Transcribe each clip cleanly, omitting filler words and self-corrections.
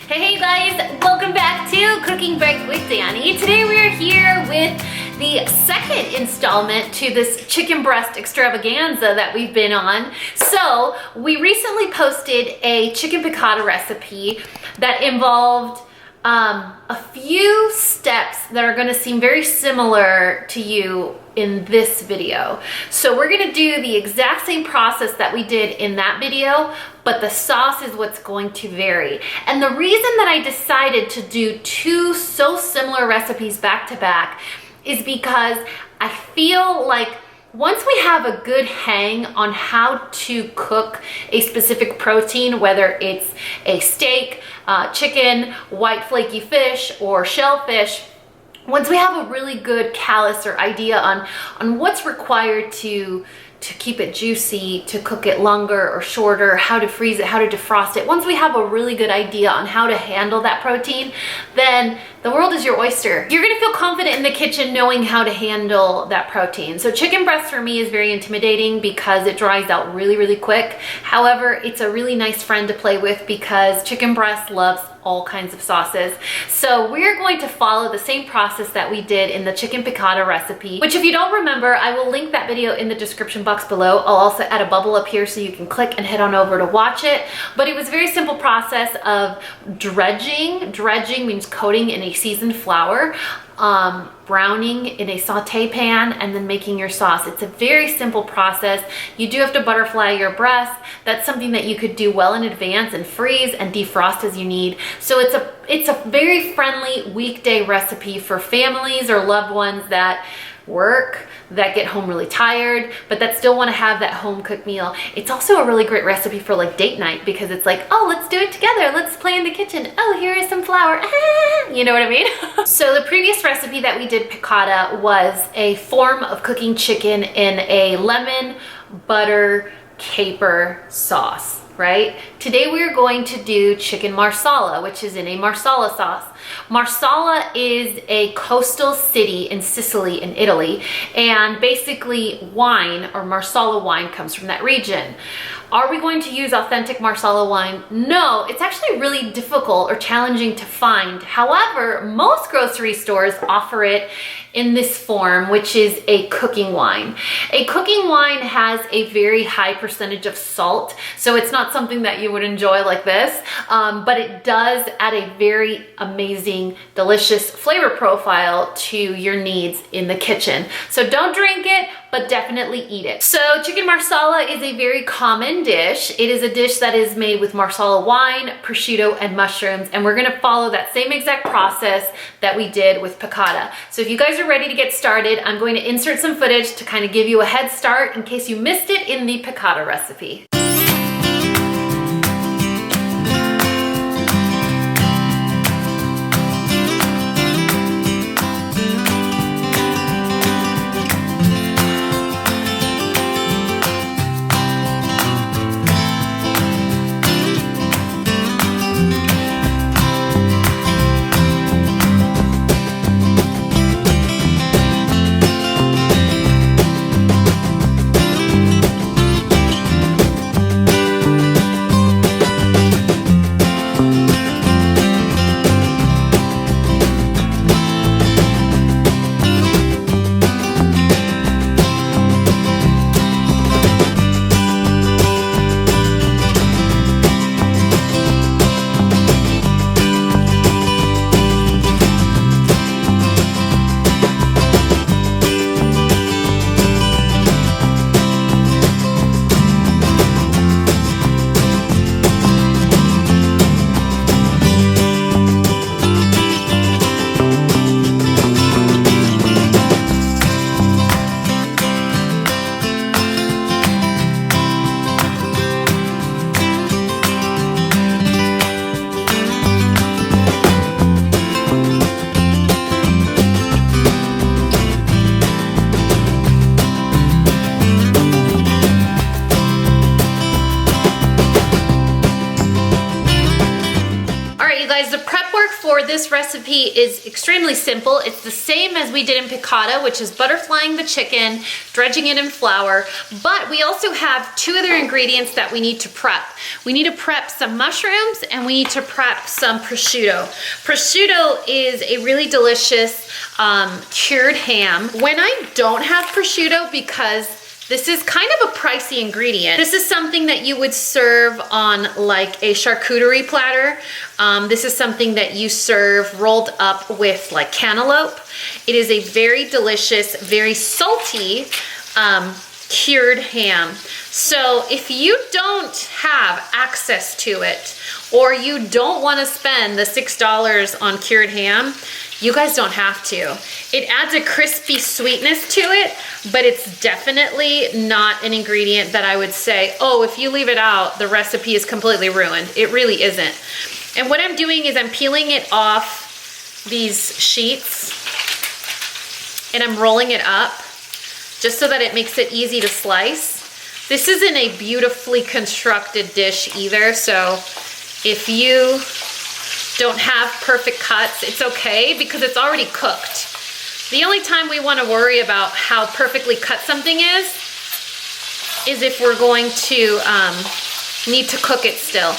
Hey guys, welcome back to Cooking Break with Dani. Today we are here with the second installment to this chicken breast extravaganza that we've been on. So we recently posted a chicken piccata recipe that involved a few steps that are going to seem very similar to you in this video. So we're going to do the exact same process that we did in that video, but the sauce is what's going to vary. And the reason that I decided to do two so similar recipes back to back is because I feel like once we have a good hang on how to cook a specific protein, whether it's a steak, chicken, white flaky fish, or shellfish, once we have a really good callus or idea on what's required to keep it juicy, to cook it longer or shorter, how to freeze it, how to defrost it, once we have a really good idea on how to handle that protein, then the world is your oyster. You're gonna feel confident in the kitchen knowing how to handle that protein. So chicken breast for me is very intimidating because it dries out really, really quick. However, it's a really nice friend to play with because chicken breast loves all kinds of sauces. So we're going to follow the same process that we did in the chicken piccata recipe, which if you don't remember, I will link that video in the description box below. I'll also add a bubble up here so you can click and head on over to watch it. But it was a very simple process of dredging. Dredging means coating in a seasoned flour, browning in a saute pan, and then making your sauce. It's a very simple process. You do have to butterfly your breast. That's something that you could do well in advance and freeze and defrost as you need. So it's a very friendly weekday recipe for families or loved ones that work, that get home really tired, but that still want to have that home cooked meal. It's also a really great recipe for like date night because it's like, oh, let's do it together. Let's play in the kitchen. Oh, here is some flour. You know what I mean? So the previous recipe that we did piccata was a form of cooking chicken in a lemon, butter, caper sauce, right? Today we are going to do chicken marsala, which is in a marsala sauce. Marsala is a coastal city in Sicily in Italy, and basically wine or Marsala wine comes from that region. Are we going to use authentic Marsala wine? No, it's actually really difficult or challenging to find. However, most grocery stores offer it in this form, which is a cooking wine. A cooking wine has a very high percentage of salt, so it's not something that you would enjoy like this, but it does add a very amazing, delicious flavor profile to your needs in the kitchen. So don't drink it, but definitely eat it. So chicken marsala is a very common dish. It is a dish that is made with marsala wine, prosciutto, and mushrooms, and we're gonna follow that same exact process that we did with piccata. So if you guys are ready to get started, I'm going to insert some footage to kind of give you a head start in case you missed it in the piccata recipe. you guys, the prep work for this recipe is extremely simple. It's the same as we did in piccata, which is butterflying the chicken, dredging it in flour, but we also have two other ingredients that we need to prep. We need to prep some mushrooms and we need to prep some prosciutto. Prosciutto is a really delicious cured ham. When I don't have prosciutto, because this is kind of a pricey ingredient. This is something that you would serve on like a charcuterie platter. This is something that you serve rolled up with like cantaloupe. It is a very delicious, very salty cured ham. So if you don't have access to it, or you don't want to spend the $6 on cured ham, you guys don't have to. It adds a crispy sweetness to it, but it's definitely not an ingredient that I would say, oh, if you leave it out, the recipe is completely ruined. It really isn't. And what I'm doing is I'm peeling it off these sheets and I'm rolling it up just so that it makes it easy to slice. This isn't a beautifully constructed dish either, so if you don't have perfect cuts, it's okay because it's already cooked. The only time we want to worry about how perfectly cut something is if we're going to need to cook it still.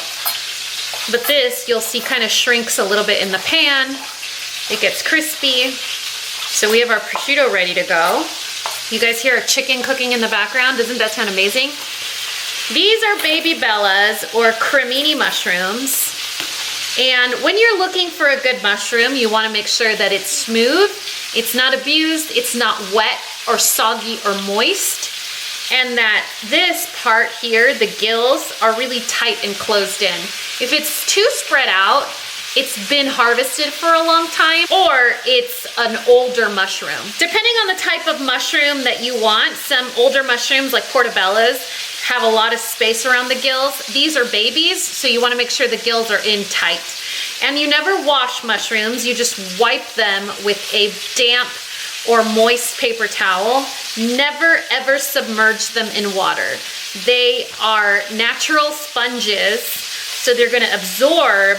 But this, you'll see, kind of shrinks a little bit in the pan. It gets crispy. So we have our prosciutto ready to go. You guys hear a chicken cooking in the background? Doesn't that sound amazing? These are baby bellas or crimini mushrooms. And when you're looking for a good mushroom, you want to make sure that it's smooth, it's not abused, it's not wet or soggy or moist, and that this part here, the gills, are really tight and closed in. If it's too spread out, it's been harvested for a long time, or it's an older mushroom. Depending on the type of mushroom that you want, some older mushrooms like portobellas have a lot of space around the gills. These are babies, so you want to make sure the gills are in tight. And you never wash mushrooms, you just wipe them with a damp or moist paper towel. Never ever submerge them in water. They are natural sponges, so they're gonna absorb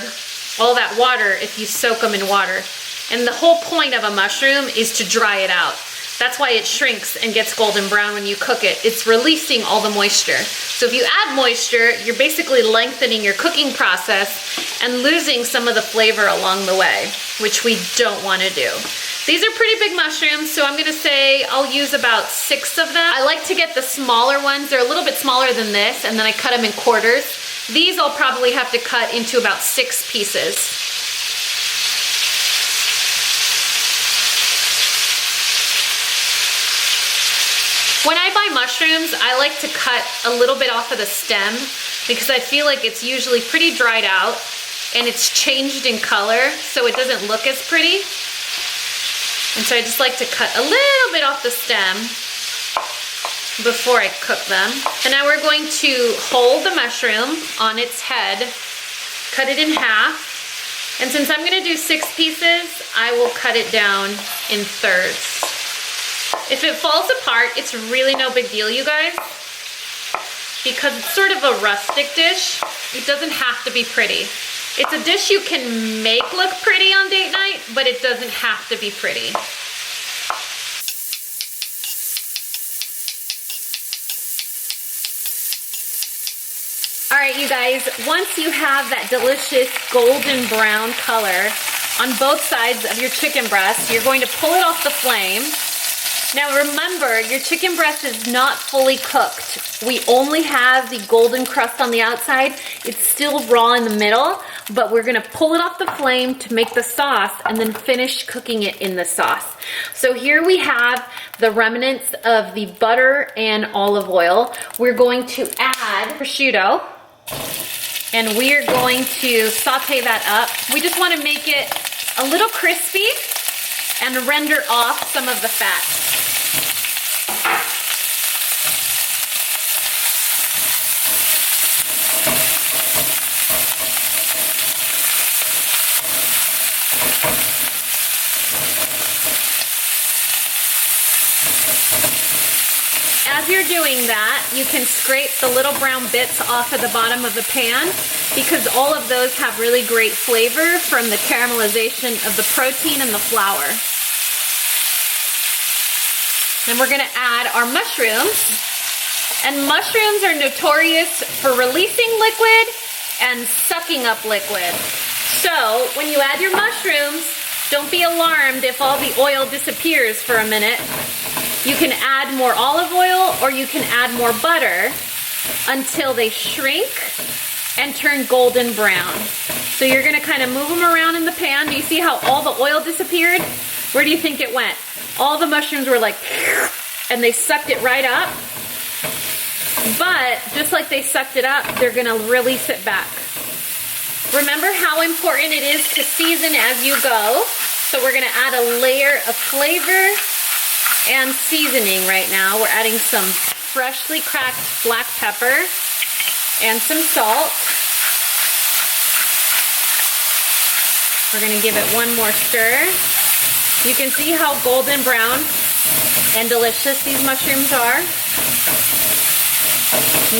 all that water if you soak them in water. And the whole point of a mushroom is to dry it out. That's why it shrinks and gets golden brown when you cook it. It's releasing all the moisture. So if you add moisture, you're basically lengthening your cooking process and losing some of the flavor along the way, which we don't want to do. These are pretty big mushrooms, so I'm gonna say I'll use about 6 of them. I like to get the smaller ones. They're a little bit smaller than this, and then I cut them in quarters. These I'll probably have to cut into about 6 pieces. When I buy mushrooms, I like to cut a little bit off of the stem because I feel like it's usually pretty dried out and it's changed in color, so it doesn't look as pretty. And so I just like to cut a little bit off the stem before I cook them. And now we're going to hold the mushroom on its head, cut it in half. And since I'm gonna do 6 pieces, I will cut it down in thirds. If it falls apart, it's really no big deal, you guys, because it's sort of a rustic dish. It doesn't have to be pretty. It's a dish you can make look pretty on date night, but it doesn't have to be pretty. All right, you guys, once you have that delicious golden brown color on both sides of your chicken breast, you're going to pull it off the flame. Now remember, your chicken breast is not fully cooked. We only have the golden crust on the outside. It's still raw in the middle, but we're gonna pull it off the flame to make the sauce and then finish cooking it in the sauce. So here we have the remnants of the butter and olive oil. We're going to add prosciutto and we're going to saute that up. We just wanna make it a little crispy and render off some of the fat. as you're doing that, you can scrape the little brown bits off of the bottom of the pan because all of those have really great flavor from the caramelization of the protein and the flour. Then we're gonna add our mushrooms. And mushrooms are notorious for releasing liquid and sucking up liquid. So when you add your mushrooms, don't be alarmed if all the oil disappears for a minute. You can add more olive oil or you can add more butter until they shrink and turn golden brown. So you're gonna kind of move them around in the pan. Do you see how all the oil disappeared? Where do you think it went? All the mushrooms were like, and they sucked it right up. But just like they sucked it up, they're gonna release it back. Remember how important it is to season as you go. So we're gonna add a layer of flavor and seasoning right now. We're adding some freshly cracked black pepper and some salt. We're gonna give it one more stir. You can see how golden brown and delicious these mushrooms are.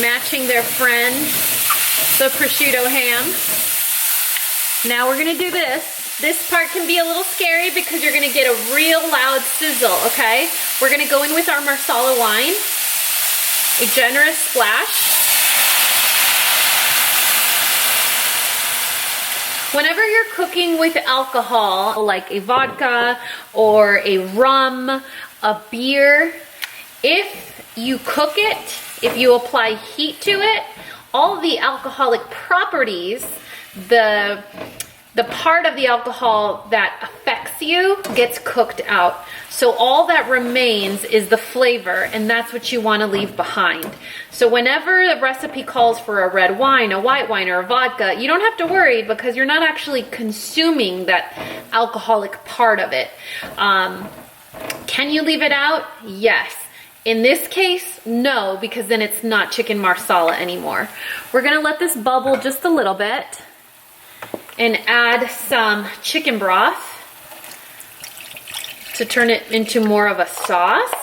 Matching their friend, the prosciutto ham. Now we're gonna do this. This part can be a little scary because you're gonna get a real loud sizzle, okay? We're gonna go in with our Marsala wine, a generous splash. Whenever you're cooking with alcohol, like a vodka or a rum, a beer, if you cook it, if you apply heat to it, all the alcoholic properties, the part of the alcohol that affects you gets cooked out. So all that remains is the flavor, and that's what you want to leave behind. So whenever the recipe calls for a red wine, a white wine, or a vodka, you don't have to worry because you're not actually consuming that alcoholic part of it. Can you leave it out? Yes. In this case, no, because then it's not chicken marsala anymore. We're gonna let this bubble just a little bit and add some chicken broth to turn it into more of a sauce,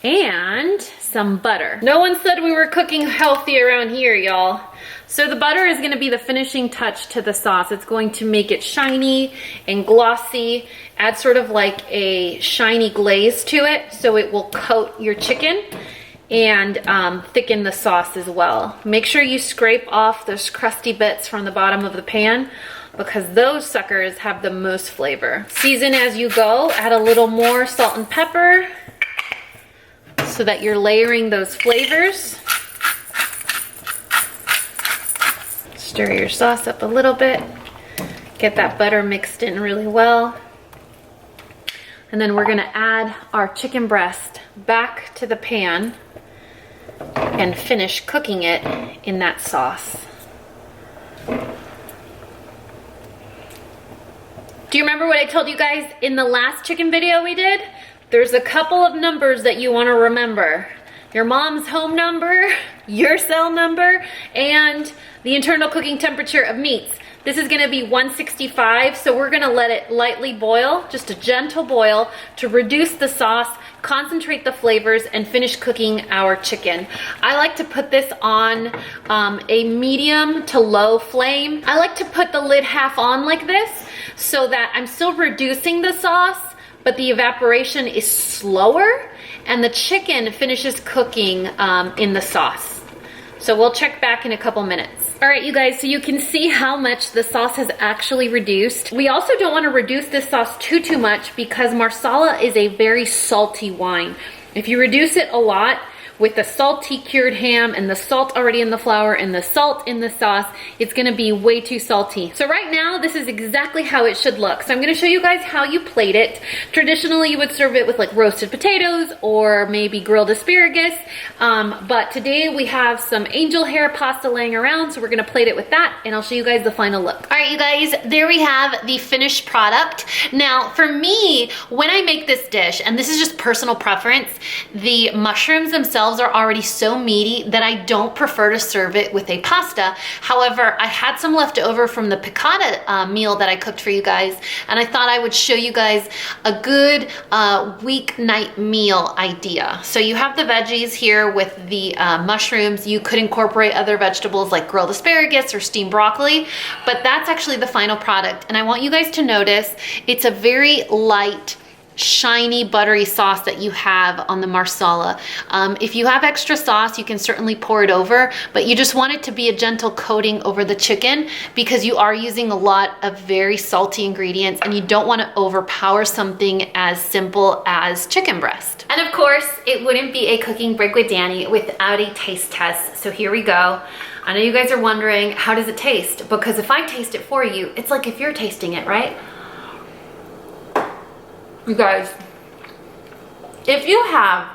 and some butter. No one said we were cooking healthy around here, y'all. So the butter is gonna be the finishing touch to the sauce. It's going to make it shiny and glossy, add sort of like a shiny glaze to it so it will coat your chicken and thicken the sauce as well. Make sure you scrape off those crusty bits from the bottom of the pan because those suckers have the most flavor. Season as you go, add a little more salt and pepper so that you're layering those flavors. Stir your sauce up a little bit. Get that butter mixed in really well. And then we're gonna add our chicken breast back to the pan and finish cooking it in that sauce. Do you remember what I told you guys in the last chicken video we did? There's a couple of numbers that you wanna remember. Your mom's home number, your cell number, and the internal cooking temperature of meats. This is gonna be 165, so we're gonna let it lightly boil, just a gentle boil, to reduce the sauce, concentrate the flavors, and finish cooking our chicken. I like to put this on a medium to low flame. I like to put the lid half on like this so that I'm still reducing the sauce, but the evaporation is slower, and the chicken finishes cooking in the sauce. So we'll check back in a couple minutes. All right, you guys, so you can see how much the sauce has actually reduced. We also don't want to reduce this sauce too much because Marsala is a very salty wine. If you reduce it a lot, with the salty cured ham and the salt already in the flour and the salt in the sauce, it's gonna be way too salty. So right now, this is exactly how it should look. So I'm gonna show you guys how you plate it. Traditionally, you would serve it with like roasted potatoes or maybe grilled asparagus. But today we have some angel hair pasta laying around, so we're gonna plate it with that, and I'll show you guys the final look. All right, you guys, there we have the finished product. Now, for me, when I make this dish, and this is just personal preference, the mushrooms themselves themselves are already so meaty that I don't prefer to serve it with a pasta. However, I had some left over from the piccata meal that I cooked for you guys, and I thought I would show you guys a good weeknight meal idea. So you have the veggies here with the mushrooms. You could incorporate other vegetables like grilled asparagus or steamed broccoli, but that's actually the final product. And I want you guys to notice it's a very light, shiny, buttery sauce that you have on the Marsala. If you have extra sauce, you can certainly pour it over, but you just want it to be a gentle coating over the chicken because you are using a lot of very salty ingredients and you don't want to overpower something as simple as chicken breast. And of course, it wouldn't be a cooking break with Dani without a taste test. So here we go. I know you guys are wondering, how does it taste? Because if I taste it for you, it's like if you're tasting it, right? You guys, if you have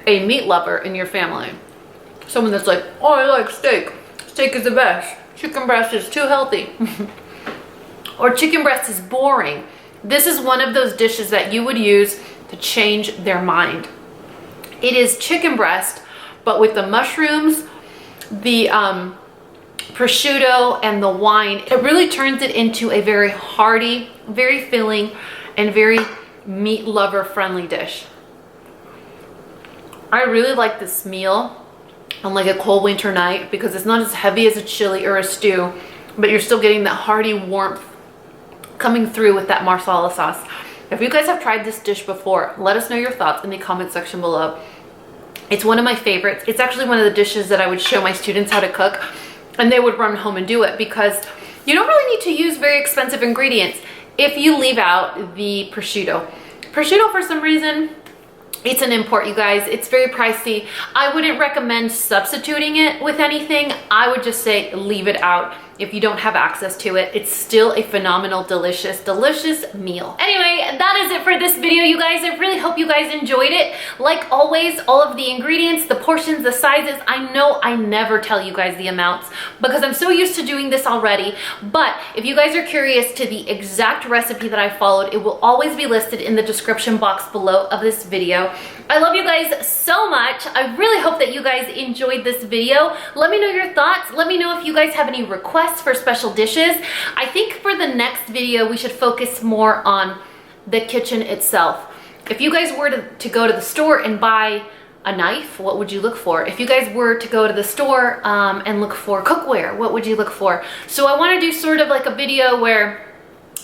a meat lover in your family, someone that's like, oh, I like steak. Steak is the best. Chicken breast is too healthy. Or chicken breast is boring. This is one of those dishes that you would use to change their mind. It is chicken breast, but with the mushrooms, the prosciutto, and the wine. It really turns it into a very hearty, very filling, and very meat lover friendly dish. I really like this meal on like a cold winter night because it's not as heavy as a chili or a stew, but you're still getting that hearty warmth coming through with that Marsala sauce. If you guys have tried this dish before, let us know your thoughts in the comment section below. It's one of my favorites. It's actually one of the dishes that I would show my students how to cook, and they would run home and do it because you don't really need to use very expensive ingredients if you leave out the prosciutto. Prosciutto, for some reason, it's an import, you guys. It's very pricey. I wouldn't recommend substituting it with anything. I would just say leave it out if you don't have access to it. It's still a phenomenal, delicious, delicious meal. Anyway, that is it for this video, you guys. I really hope you guys enjoyed it. Like always, all of the ingredients, the portions, the sizes, I know I never tell you guys the amounts because I'm so used to doing this already. But if you guys are curious to the exact recipe that I followed, it will always be listed in the description box below of this video. I love you guys so much. I really hope that you guys enjoyed this video. Let me know your thoughts. Let me know if you guys have any requests for special dishes. I think for the next video, we should focus more on the kitchen itself. If you guys were to go to the store and buy a knife, what would you look for? If you guys were to go to the store and look for cookware, what would you look for? So I want to do sort of like a video where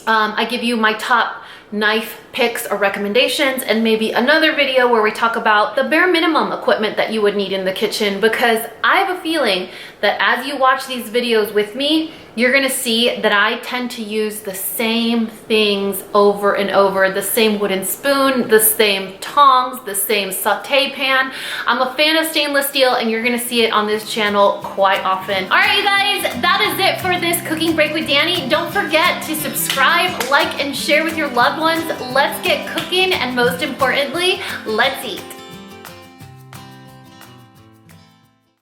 I give you my top knife picks or recommendations, and maybe another video where we talk about the bare minimum equipment that you would need in the kitchen, because I have a feeling that as you watch these videos with me, you're gonna see that I tend to use the same things over and over, the same wooden spoon, the same tongs, the same saute pan. I'm a fan of stainless steel, and you're gonna see it on this channel quite often. All right, you guys, that is it for this Cooking Break with Dani. Don't forget to subscribe, like, and share with your loved ones. Let's get cooking, and most importantly, let's eat.